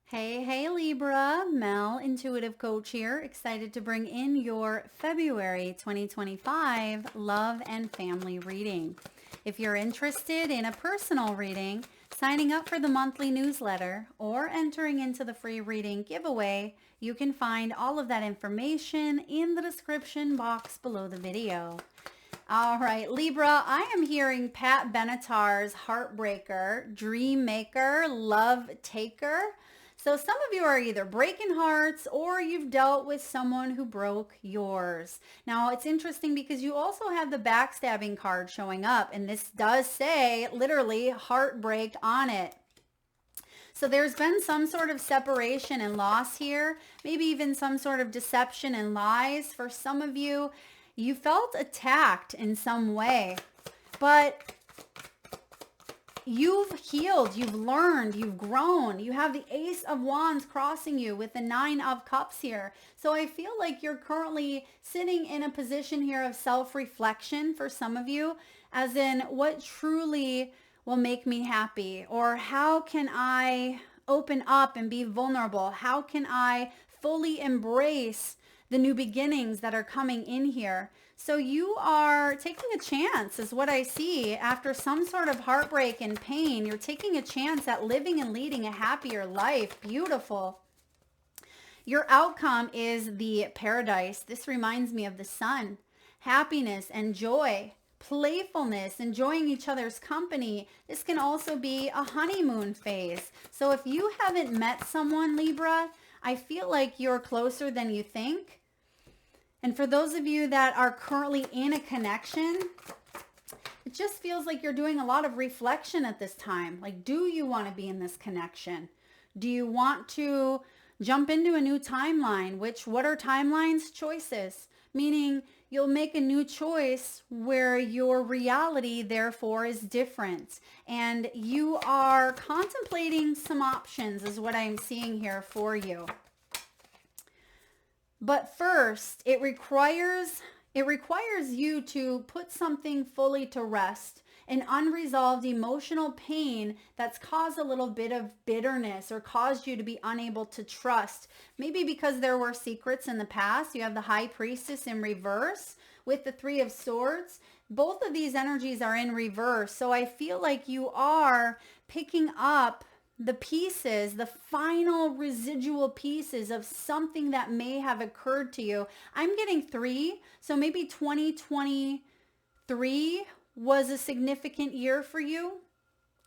Hey Libra, Mel, intuitive coach here, excited to bring in your February 2025 love and family reading. If you're interested in a personal reading, signing up for the monthly newsletter, or entering into the free reading giveaway, you can find all of that information in the description box below the video. All right, Libra, I am hearing Pat Benatar's Heartbreaker, Dream Maker, Love Taker. So some of you are either breaking hearts or you've dealt with someone who broke yours. Now, it's interesting because you also have the backstabbing card showing up, and this does say literally heartbreak on it. So there's been some sort of separation and loss here, maybe even some sort of deception and lies. For some of you, you felt attacked in some way, but you've healed, you've learned, you've grown. You have the Ace of Wands crossing you with the Nine of Cups here. So I feel like you're currently sitting in a position here of self-reflection for some of you, as in what truly will make me happy, or how can I open up and be vulnerable? How can I fully embrace the new beginnings that are coming in here? So you are taking a chance is what I see. After some sort of heartbreak and pain, you're taking a chance at living and leading a happier life. Beautiful. Your outcome is the Paradise. This reminds me of the sun. Happiness and joy, playfulness, enjoying each other's company. This can also be a honeymoon phase. So if you haven't met someone, Libra, I feel like you're closer than you think. And for those of you that are currently in a connection, it just feels like you're doing a lot of reflection at this time. Like, do you want to be in this connection? Do you want to jump into a new timeline? What are timelines? Choices. Meaning you'll make a new choice where your reality therefore is different. And you are contemplating some options is what I'm seeing here for you. But first, it requires you to put something fully to rest, an unresolved emotional pain that's caused a little bit of bitterness or caused you to be unable to trust. Maybe because there were secrets in the past. You have the High Priestess in reverse with the Three of Swords. Both of these energies are in reverse. So I feel like you are picking up the pieces, the final residual pieces of something that may have occurred to you. I'm getting 3, so maybe 2023 was a significant year for you,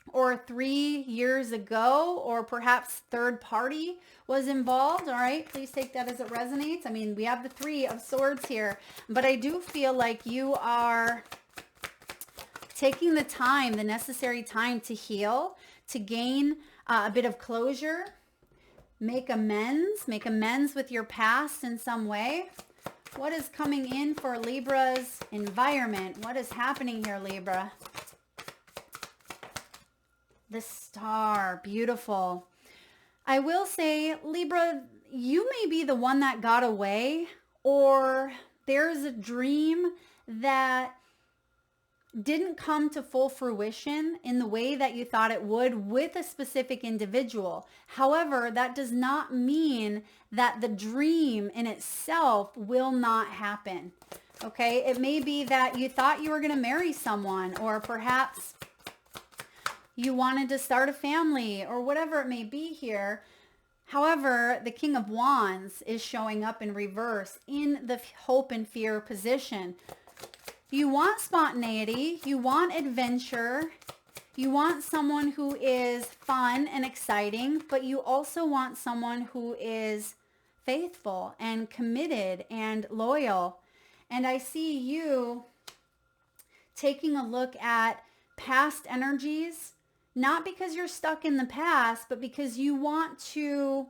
or 3 years ago, or perhaps third party was involved. All right, please take that as it resonates. I mean, we have the Three of Swords here, but I do feel like you are taking the time, the necessary time to heal, to gain a bit of closure, make amends with your past in some way. What is coming in for Libra's environment? What is happening here, Libra? The Star, beautiful. I will say, Libra, you may be the one that got away, or there's a dream that didn't come to full fruition in the way that you thought it would with a specific individual. However, that does not mean that the dream in itself will not happen. Okay, it may be that you thought you were going to marry someone, or perhaps you wanted to start a family, or whatever it may be here. However, the King of Wands is showing up in reverse in the hope and fear position. You want spontaneity, you want adventure, you want someone who is fun and exciting, but you also want someone who is faithful and committed and loyal. And I see you taking a look at past energies, not because you're stuck in the past, but because you want to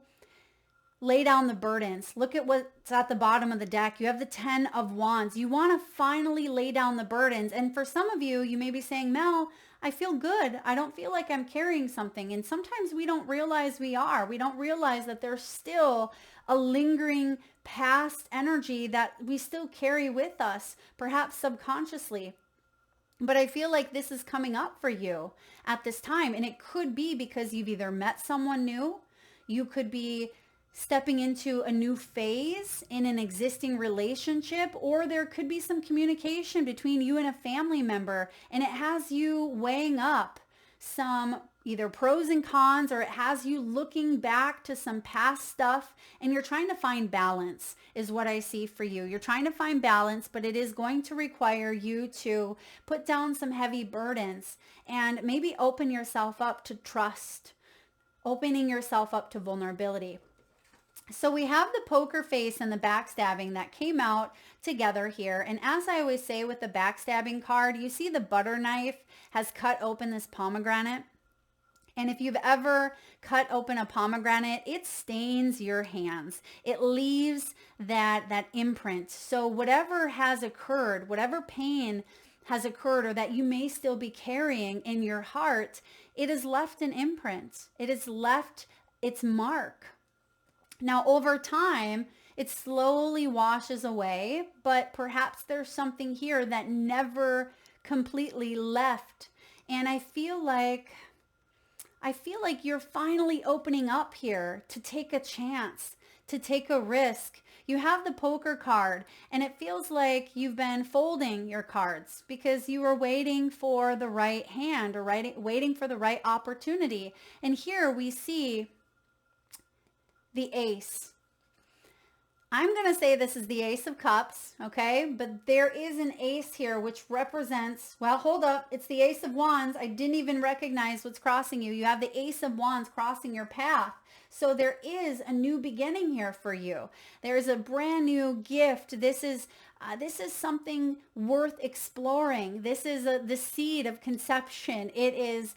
lay down the burdens. Look at what's at the bottom of the deck. You have the Ten of Wands. You want to finally lay down the burdens. And for some of you, you may be saying, Mel, I feel good. I don't feel like I'm carrying something. And sometimes we don't realize we are. We don't realize that there's still a lingering past energy that we still carry with us, perhaps subconsciously. But I feel like this is coming up for you at this time. And it could be because you've either met someone new, You could be stepping into a new phase in an existing relationship, or there could be some communication between you and a family member, and it has you weighing up some either pros and cons, or it has you looking back to some past stuff, and you're trying to find balance is what I see for you. You're trying to find balance, but it is going to require you to put down some heavy burdens and maybe open yourself up to trust, opening yourself up to vulnerability. So we have the poker face and the backstabbing that came out together here. And as I always say with the backstabbing card, you see the butter knife has cut open this pomegranate. And if you've ever cut open a pomegranate, it stains your hands. It leaves that imprint. So whatever has occurred, whatever pain has occurred, or that you may still be carrying in your heart, it has left an imprint. It has left its mark. Now, over time, it slowly washes away, but perhaps there's something here that never completely left. And I feel like you're finally opening up here to take a chance, to take a risk. You have the poker card, and it feels like you've been folding your cards because you were waiting for the right hand, or waiting for the right opportunity. And here we see the ace. I'm going to say this is the Ace of Cups, okay? But there is an ace here which represents, well, hold up, it's the Ace of Wands. I didn't even recognize what's crossing you. You have the Ace of Wands crossing your path. So there is a new beginning here for you. There's a brand new gift. This is something worth exploring. This is the seed of conception. It is,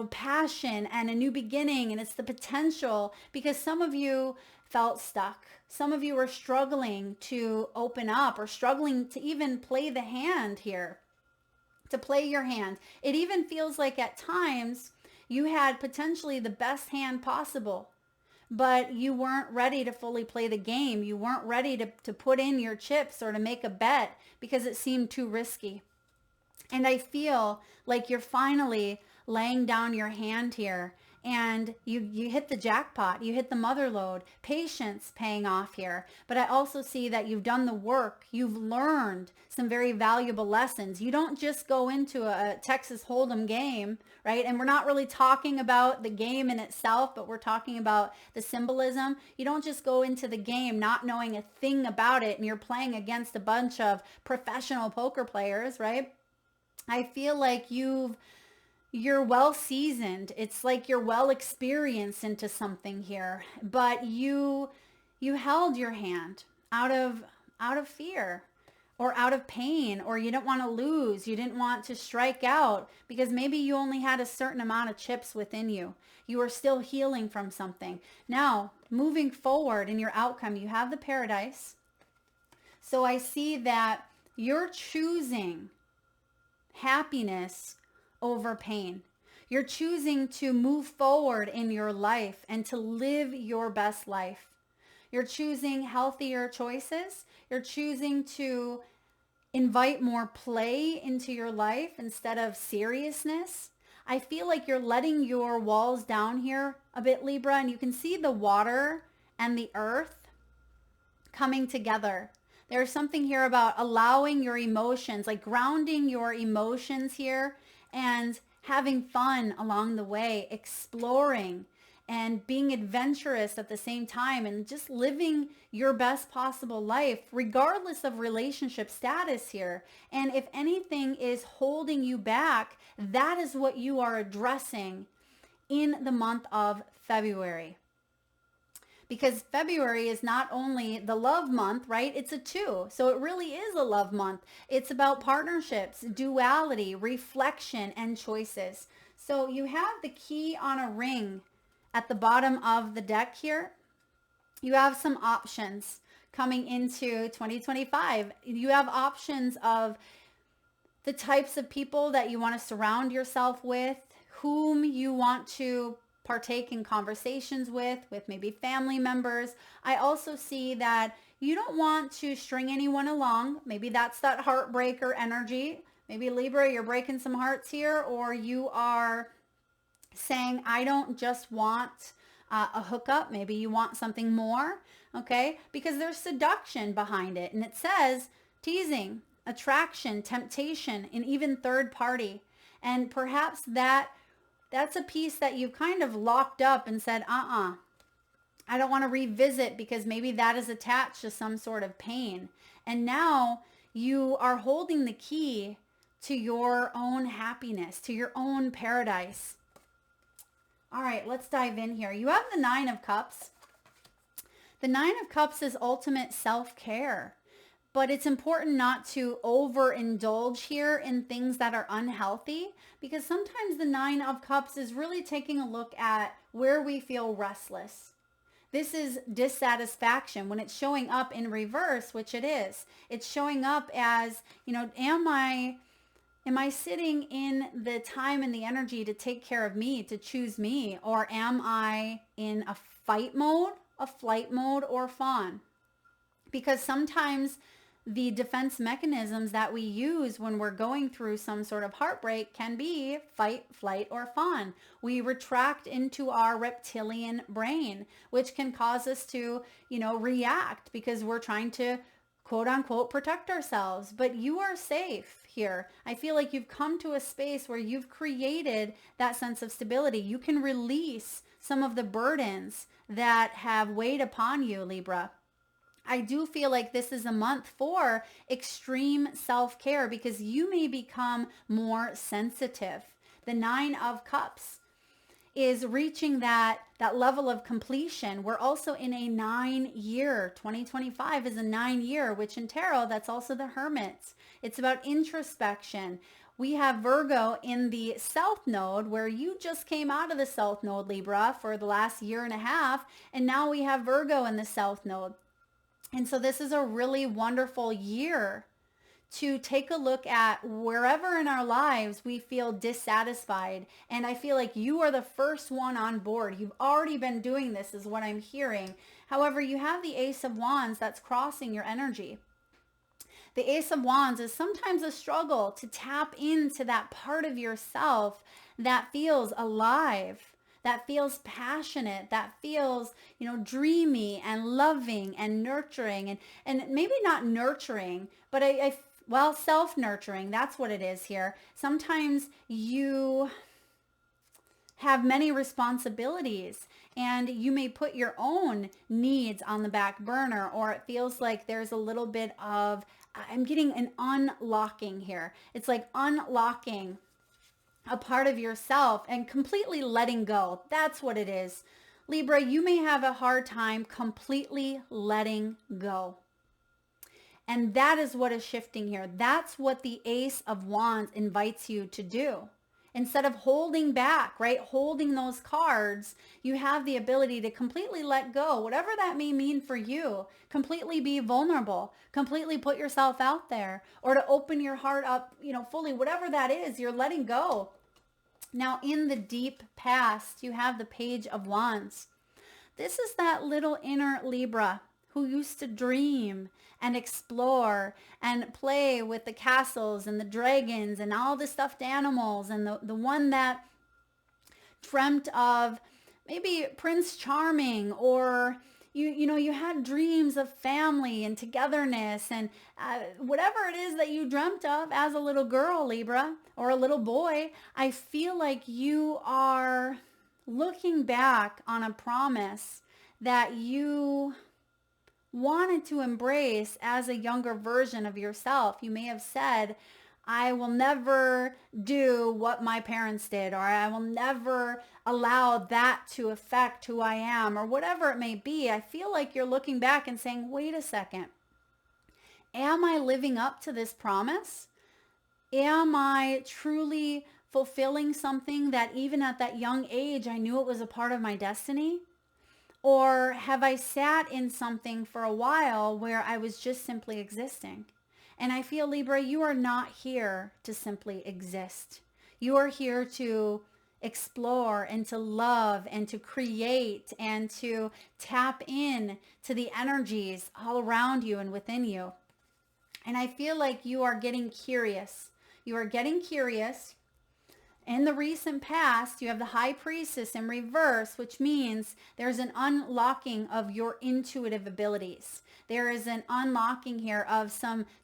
passion and a new beginning, and it's the potential, because some of you felt stuck. Some of you were struggling to open up, or struggling to even play the hand here, to play your hand. It even feels like at times you had potentially the best hand possible, but you weren't ready to fully play the game. You weren't ready to put in your chips or to make a bet because it seemed too risky. And I feel like you're finally laying down your hand here, and you hit the jackpot. You hit the mother lode. Patience paying off here. But I also see that you've done the work. You've learned some very valuable lessons. You don't just go into a Texas Hold'em game, right? And we're not really talking about the game in itself, but we're talking about the symbolism. You don't just go into the game not knowing a thing about it, and you're playing against a bunch of professional poker players, right? I feel like you're well seasoned. It's like you're well experienced into something here, but you held your hand out of fear, or out of pain, or you didn't want to lose. You didn't want to strike out because maybe you only had a certain amount of chips within you. You were still healing from something. Now, moving forward in your outcome, you have the Paradise. So I see that you're choosing happiness over pain. You're choosing to move forward in your life and to live your best life. You're choosing healthier choices. You're choosing to invite more play into your life instead of seriousness. I feel like you're letting your walls down here a bit, Libra, and you can see the water and the earth coming together. There's something here about allowing your emotions, like grounding your emotions here, and having fun along the way, exploring and being adventurous at the same time, and just living your best possible life regardless of relationship status here. And if anything is holding you back, that is what you are addressing in the month of February. Because February is not only the love month, right? It's a 2. So it really is a love month. It's about partnerships, duality, reflection, and choices. So you have the key on a ring at the bottom of the deck here. You have some options coming into 2025. You have options of the types of people that you want to surround yourself with, whom you want to partake in conversations with maybe family members. I also see that you don't want to string anyone along. Maybe that's that heartbreaker energy. Maybe Libra, you're breaking some hearts here, or you are saying, I don't just want a hookup. Maybe you want something more, okay? Because there's seduction behind it. And it says teasing, attraction, temptation, and even third party. And perhaps that's a piece that you've kind of locked up and said, I don't want to revisit because maybe that is attached to some sort of pain. And now you are holding the key to your own happiness, to your own paradise. All right, let's dive in here. You have the Nine of Cups. The Nine of Cups is ultimate self-care, but it's important not to overindulge here in things that are unhealthy, because sometimes the Nine of Cups is really taking a look at where we feel restless. This is dissatisfaction when it's showing up in reverse, which it is. It's showing up as, am I sitting in the time and the energy to take care of me, to choose me? Or am I in a fight mode, a flight mode, or fawn? Because sometimes the defense mechanisms that we use when we're going through some sort of heartbreak can be fight, flight, or fawn. We retract into our reptilian brain, which can cause us to, react because we're trying to quote unquote protect ourselves. But you are safe here. I feel like you've come to a space where you've created that sense of stability. You can release some of the burdens that have weighed upon you, Libra. I do feel like this is a month for extreme self-care because you may become more sensitive. The Nine of Cups is reaching that level of completion. We're also in a 9-year. 2025 is a 9-year, which in tarot, that's also the Hermit. It's about introspection. We have Virgo in the South Node, where you just came out of the South Node, Libra, for the last year and a half. And now we have Virgo in the South Node. And so this is a really wonderful year to take a look at wherever in our lives we feel dissatisfied. And I feel like you are the first one on board. You've already been doing this, is what I'm hearing. However, you have the Ace of Wands that's crossing your energy. The Ace of Wands is sometimes a struggle to tap into that part of yourself that feels alive, that feels passionate, that feels, dreamy and loving and nurturing, and maybe not nurturing, but self-nurturing. That's what it is here. Sometimes you have many responsibilities and you may put your own needs on the back burner, or it feels like there's a little bit of, I'm getting an unlocking here. It's like unlocking a part of yourself and completely letting go. That's what it is. Libra, you may have a hard time completely letting go. And that is what is shifting here. That's what the Ace of Wands invites you to do. Instead of holding back, right? Holding those cards, you have the ability to completely let go, whatever that may mean for you. Completely be vulnerable, completely put yourself out there, or to open your heart up, fully, whatever that is, you're letting go. Now, in the deep past, you have the Page of Wands. This is that little inner Libra who used to dream and explore and play with the castles and the dragons and all the stuffed animals, and the one that dreamt of maybe Prince Charming, or you had dreams of family and togetherness and whatever it is that you dreamt of as a little girl, Libra, or a little boy. I feel like you are looking back on a promise that you wanted to embrace as a younger version of yourself. You may have said, I will never do what my parents did, or I will never allow that to affect who I am, or whatever it may be. I feel like you're looking back and saying, wait a second, am I living up to this promise? Am I truly fulfilling something that even at that young age, I knew it was a part of my destiny? Or have I sat in something for a while where I was just simply existing? And I feel, Libra, you are not here to simply exist. You are here to explore and to love and to create and to tap in to the energies all around you and within you. And I feel like you are getting curious. You are getting curious, In the recent past, you have the High Priestess in reverse, which means there's an unlocking of your intuitive abilities. There is an unlocking here of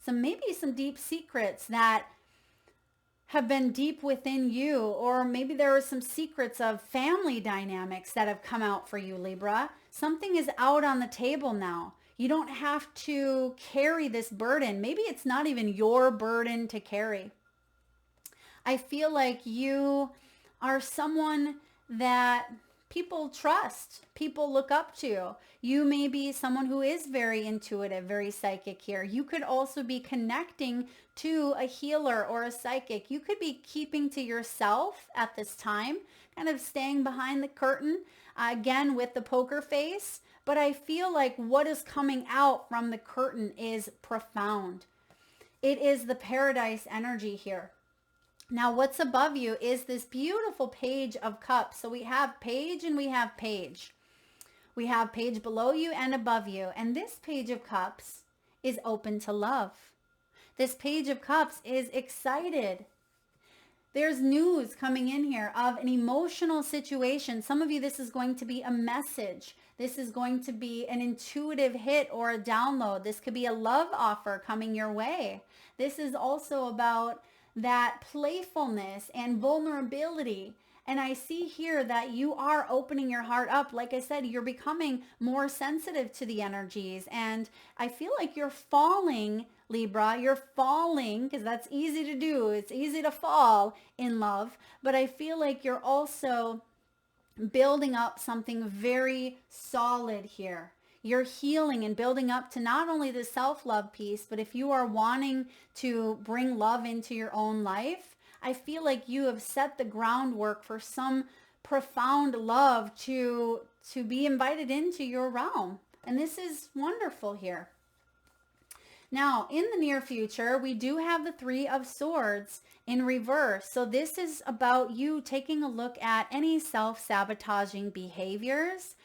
maybe some deep secrets that have been deep within you, or maybe there are some secrets of family dynamics that have come out for you, Libra. Something is out on the table now. You don't have to carry this burden. Maybe it's not even your burden to carry. I feel like you are someone that people trust, people look up to. You may be someone who is very intuitive, very psychic here. You could also be connecting to a healer or a psychic. You could be keeping to yourself at this time, kind of staying behind the curtain, again with the poker face. But I feel like what is coming out from the curtain is profound. It is the paradise energy here. Now, what's above you is this beautiful Page of Cups. So we have Page and we have Page. We have Page below you and above you. And this Page of Cups is open to love. This Page of Cups is excited. There's news coming in here of an emotional situation. Some of you, this is going to be a message. This is going to be an intuitive hit or a download. This could be a love offer coming your way. This is also about that playfulness and vulnerability. And I see here that you are opening your heart up. Like I said, you're becoming more sensitive to the energies. And I feel like you're falling, Libra. You're falling because that's easy to do. It's easy to fall in love. But I feel like you're also building up something very solid here. You're healing and building up to not only the self-love piece, but if you are wanting to bring love into your own life, I feel like you have set the groundwork for some profound love to be invited into your realm. And this is wonderful here. Now, in the near future, we do have the Three of Swords in reverse. So this is about you taking a look at any self-sabotaging behaviors,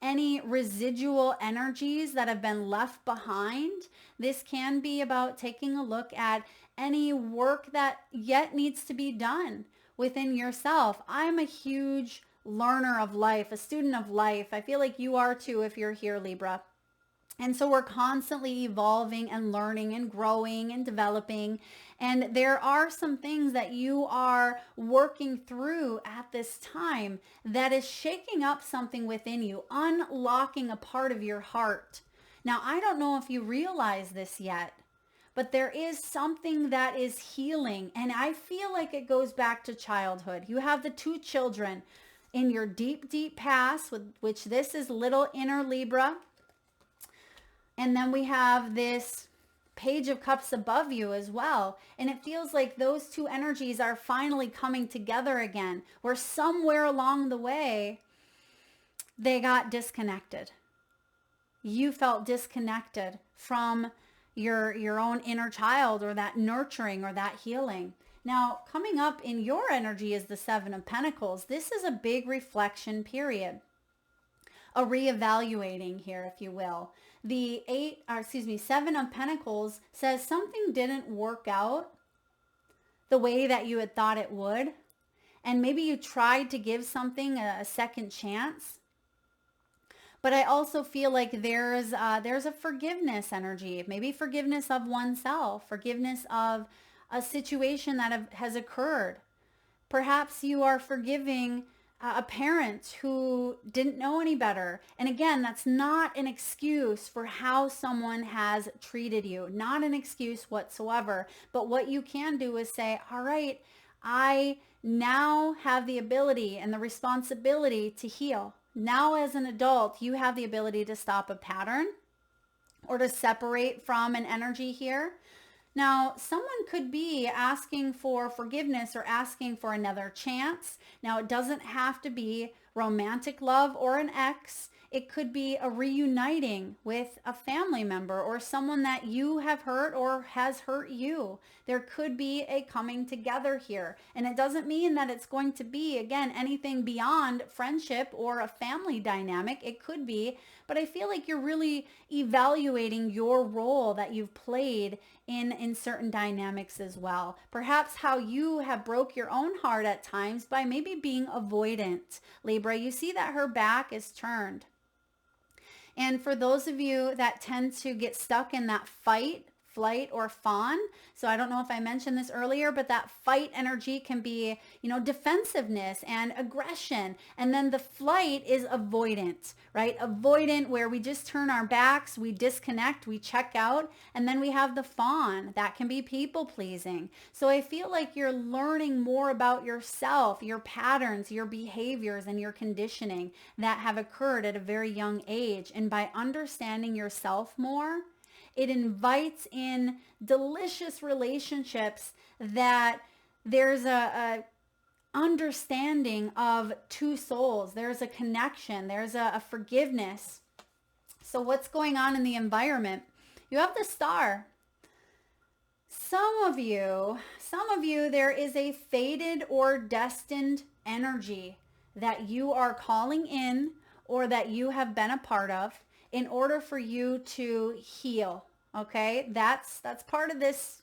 any residual energies that have been left behind. This can be about taking a look at any work that yet needs to be done within yourself. I'm a huge learner of life, a student of life. I feel like you are too if you're here, Libra. And so we're constantly evolving and learning and growing and developing. And there are some things that you are working through at this time that is shaking up something within you, unlocking a part of your heart. Now, I don't know if you realize this yet, but there is something that is healing. And I feel like it goes back to childhood. You have the two children in your deep, deep past, which this is little inner Libra. And then we have this Page of Cups above you as well. And it feels like those two energies are finally coming together again, where somewhere along the way, they got disconnected. You felt disconnected from your own inner child, or that nurturing or that healing. Now, coming up in your energy is the Seven of Pentacles. This is a big reflection period. A reevaluating here, if you will. The Seven of Pentacles says something didn't work out the way that you had thought it would. And maybe you tried to give something a second chance. But I also feel like there's a forgiveness energy, maybe forgiveness of oneself, forgiveness of a situation that has occurred. Perhaps you are forgiving a parent who didn't know any better. And again, that's not an excuse for how someone has treated you, not an excuse whatsoever. But what you can do is say, all right, I now have the ability and the responsibility to heal. Now as an adult, you have the ability to stop a pattern or to separate from an energy here. Now, someone could be asking for forgiveness or asking for another chance. Now, it doesn't have to be romantic love or an ex. It could be a reuniting with a family member or someone that you have hurt or has hurt you. There could be a coming together here. And it doesn't mean that it's going to be, again, anything beyond friendship or a family dynamic. It could be, but I feel like you're really evaluating your role that you've played in certain dynamics as well. Perhaps how you have broke your own heart at times by maybe being avoidant. Libra, you see that her back is turned. And for those of you that tend to get stuck in that fight, flight, or fawn, so I don't know if I mentioned this earlier, but that fight energy can be, defensiveness and aggression. And then the flight is avoidant, right? Avoidant, where we just turn our backs, we disconnect, we check out. And then we have the fawn, that can be people pleasing. So I feel like you're learning more about yourself, your patterns, your behaviors, and your conditioning that have occurred at a very young age. And by understanding yourself more, it invites in delicious relationships that there's a understanding of two souls. There's a connection. There's a forgiveness. So what's going on in the environment? You have the star. Some of you, there is a fated or destined energy that you are calling in or that you have been a part of in order for you to heal. Okay, that's part of this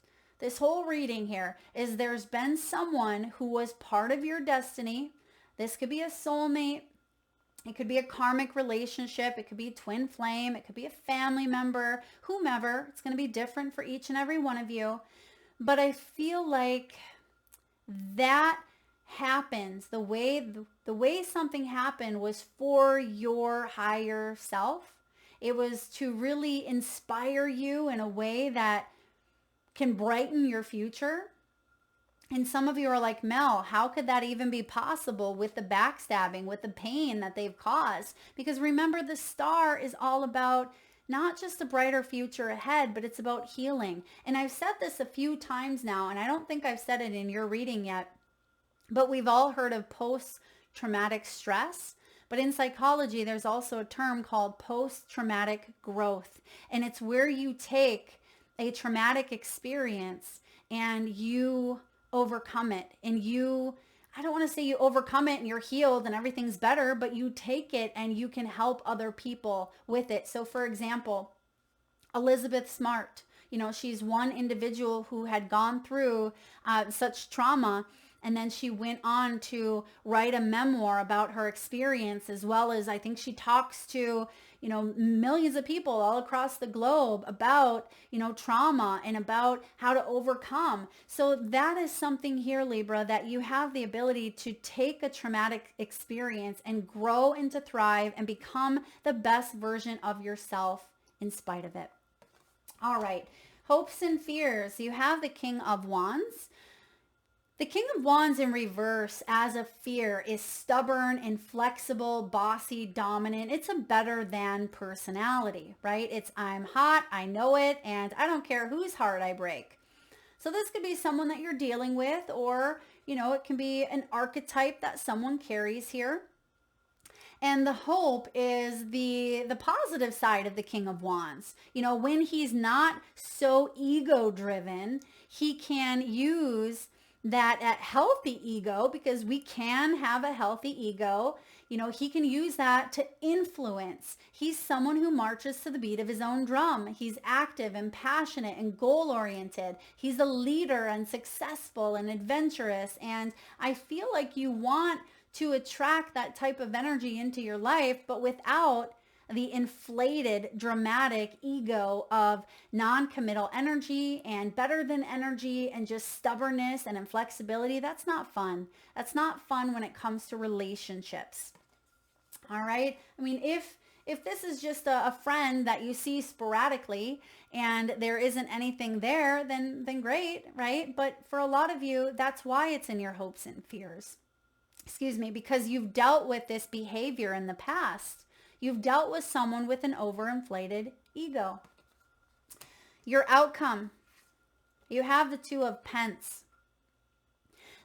whole reading here, is there's been someone who was part of your destiny. This could be a soulmate. It could be a karmic relationship. It could be a twin flame. It could be a family member, whomever. It's going to be different for each and every one of you. But I feel like that happens, the way something happened was for your higher self. It was to really inspire you in a way that can brighten your future. And some of you are like, Mel, how could that even be possible with the backstabbing, with the pain that they've caused? Because remember, the star is all about not just a brighter future ahead, but it's about healing. And I've said this a few times now, and I don't think I've said it in your reading yet, but we've all heard of post-traumatic stress. But in psychology, there's also a term called post-traumatic growth. And it's where you take a traumatic experience and you overcome it. And I don't want to say you overcome it and you're healed and everything's better, but you take it and you can help other people with it. So for example, Elizabeth Smart, she's one individual who had gone through such trauma. And then she went on to write a memoir about her experience, as well as I think she talks to, millions of people all across the globe about, trauma and about how to overcome. So that is something here, Libra, that you have the ability to take a traumatic experience and grow and to thrive and become the best version of yourself in spite of it. All right. Hopes and fears. You have the King of Wands. The King of Wands in reverse as a fear is stubborn, inflexible, bossy, dominant. It's a better than personality, right? It's I'm hot, I know it, and I don't care whose heart I break. So this could be someone that you're dealing with, or, it can be an archetype that someone carries here. And the hope is the positive side of the King of Wands. When he's not so ego-driven, he can use that healthy ego, because we can have a healthy ego. He can use that to influence. He's someone who marches to the beat of his own drum. He's active and passionate and goal-oriented. He's a leader and successful and adventurous. And I feel like you want to attract that type of energy into your life, but without the inflated, dramatic ego of non-committal energy and better than energy and just stubbornness and inflexibility. That's not fun. That's not fun when it comes to relationships. All right. I mean, if this is just a friend that you see sporadically and there isn't anything there, then great, right? But for a lot of you, that's why it's in your hopes and fears. Excuse me, because you've dealt with this behavior in the past. You've dealt with someone with an overinflated ego. Your outcome. You have the Two of Pence.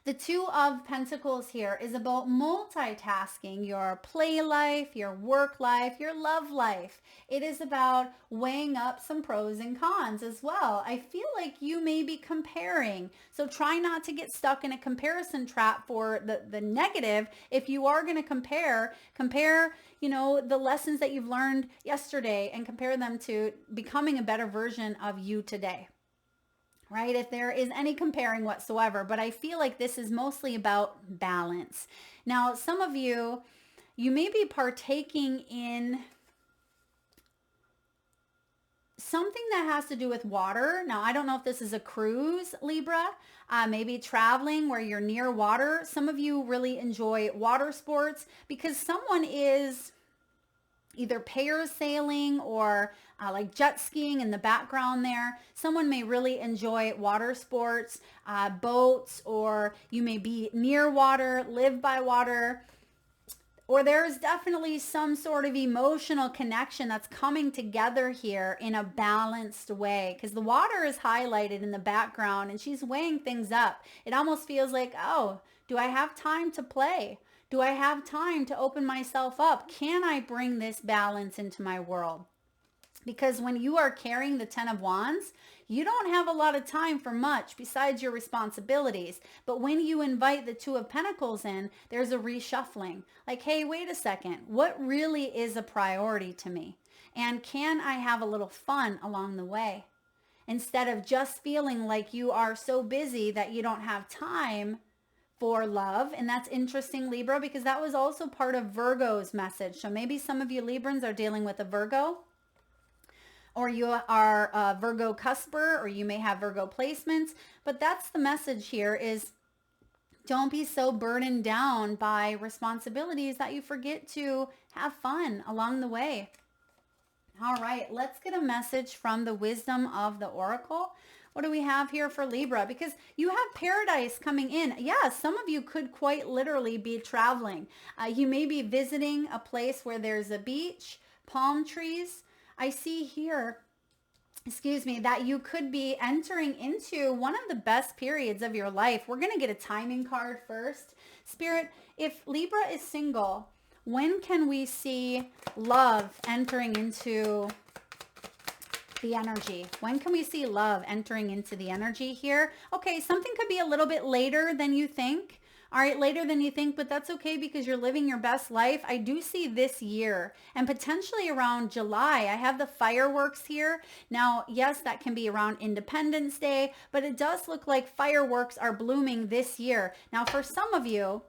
The Two of Pentacles here is about multitasking your play life, your work life, your love life. It is about weighing up some pros and cons as well. I feel like you may be comparing. So try not to get stuck in a comparison trap for the negative. If you are going to compare, the lessons that you've learned yesterday and compare them to becoming a better version of you today. Right? If there is any comparing whatsoever, but I feel like this is mostly about balance. Now, some of you may be partaking in something that has to do with water. Now, I don't know if this is a cruise, Libra, maybe traveling where you're near water. Some of you really enjoy water sports because someone is either parasailing or like jet skiing in the background there. Someone may really enjoy water sports, boats, or you may be near water, live by water, or there's definitely some sort of emotional connection that's coming together here in a balanced way because the water is highlighted in the background and she's weighing things up. It almost feels like, oh, do I have time to play? Do I have time to open myself up? Can I bring this balance into my world? Because when you are carrying the 10 of Wands, you don't have a lot of time for much besides your responsibilities. But when you invite the 2 of Pentacles in, there's a reshuffling. Like, hey, wait a second. What really is a priority to me? And can I have a little fun along the way? Instead of just feeling like you are so busy that you don't have time for love. And that's interesting, Libra, because that was also part of Virgo's message. So maybe some of you Librans are dealing with a Virgo, or you are a Virgo cusper, or you may have Virgo placements. But that's the message here is don't be so burdened down by responsibilities that you forget to have fun along the way. All right, let's get a message from the wisdom of the Oracle. What do we have here for Libra? Because you have paradise coming in. Yeah, some of you could quite literally be traveling. You may be visiting a place where there's a beach, palm trees. I see here, that you could be entering into one of the best periods of your life. We're going to get a timing card first. Spirit, if Libra is single, when can we see love entering into the energy? When can we see love entering into the energy here? Okay, something could be a little bit later than you think. All right, later than you think, but that's okay because you're living your best life. I do see this year and potentially around July. I have the fireworks here. Now, yes, that can be around Independence Day, but it does look like fireworks are blooming this year. Now, for some of you,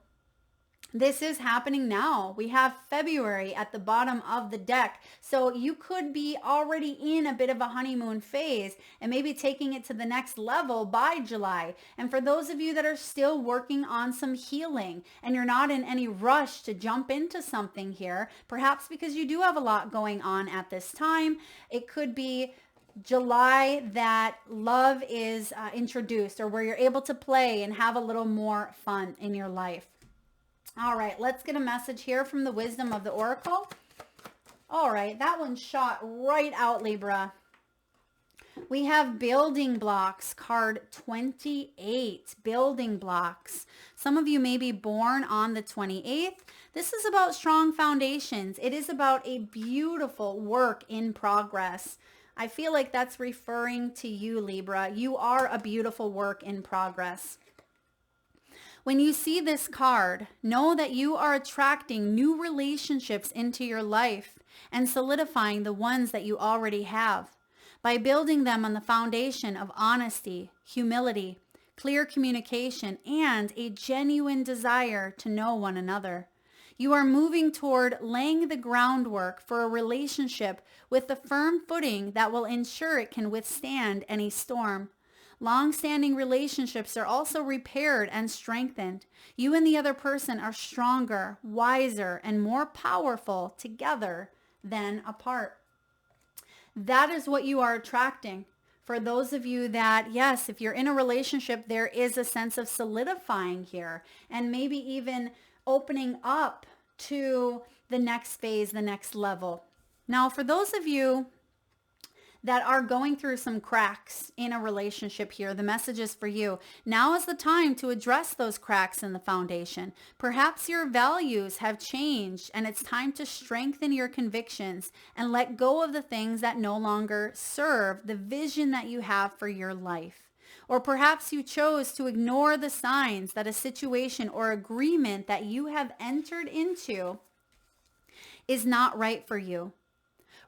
this is happening now. We have February at the bottom of the deck. So you could be already in a bit of a honeymoon phase and maybe taking it to the next level by July. And for those of you that are still working on some healing and you're not in any rush to jump into something here, perhaps because you do have a lot going on at this time, it could be July that love is introduced, or where you're able to play and have a little more fun in your life. All right, let's get a message here from the wisdom of the Oracle. All right, that one shot right out, Libra. We have building blocks, card 28, building blocks. Some of you may be born on the 28th. This is about strong foundations. It is about a beautiful work in progress. I feel like that's referring to you, Libra. You are a beautiful work in progress. When you see this card, know that you are attracting new relationships into your life and solidifying the ones that you already have by building them on the foundation of honesty, humility, clear communication, and a genuine desire to know one another. You are moving toward laying the groundwork for a relationship with the firm footing that will ensure it can withstand any storm. Long-standing relationships are also repaired and strengthened. You and the other person are stronger, wiser, and more powerful together than apart. That is what you are attracting. For those of you that, yes, if you're in a relationship, there is a sense of solidifying here and maybe even opening up to the next phase, the next level. Now, for those of you that are going through some cracks in a relationship here, the message is for you. Now is the time to address those cracks in the foundation. Perhaps your values have changed and it's time to strengthen your convictions and let go of the things that no longer serve the vision that you have for your life. Or perhaps you chose to ignore the signs that a situation or agreement that you have entered into is not right for you.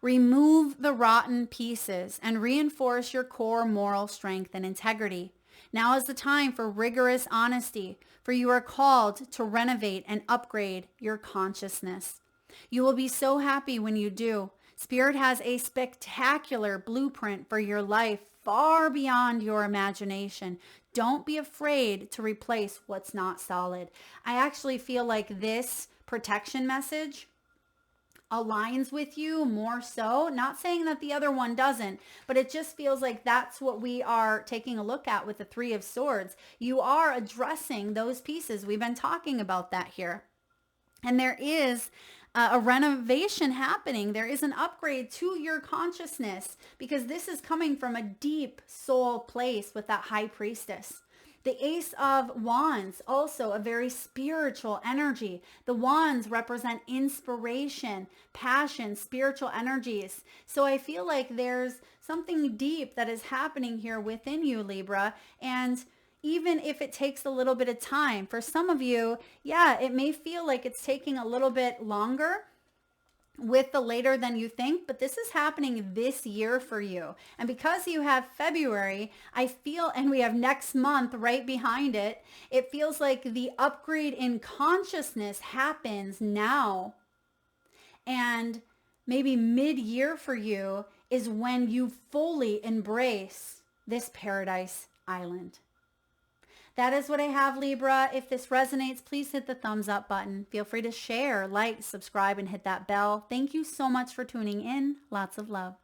Remove the rotten pieces and reinforce your core moral strength and integrity. Now is the time for rigorous honesty, for you are called to renovate and upgrade your consciousness. You will be so happy when you do. Spirit has a spectacular blueprint for your life far beyond your imagination. Don't be afraid to replace what's not solid. I actually feel like this protection message aligns with you more so. Not saying that the other one doesn't, but it just feels like that's what we are taking a look at with the Three of Swords. You are addressing those pieces. We've been talking about that here. And there is a renovation happening. There is an upgrade to your consciousness because this is coming from a deep soul place with that High Priestess. The Ace of Wands, also a very spiritual energy. The wands represent inspiration, passion, spiritual energies. So I feel like there's something deep that is happening here within you, Libra. And even if it takes a little bit of time, for some of you, yeah, it may feel like it's taking a little bit longer with the later than you think, but this is happening this year for you. And because you have February, I feel, and we have next month right behind it, it feels like the upgrade in consciousness happens now. And maybe mid-year for you is when you fully embrace this paradise island. That is what I have, Libra. If this resonates, please hit the thumbs up button. Feel free to share, like, subscribe, and hit that bell. Thank you so much for tuning in. Lots of love.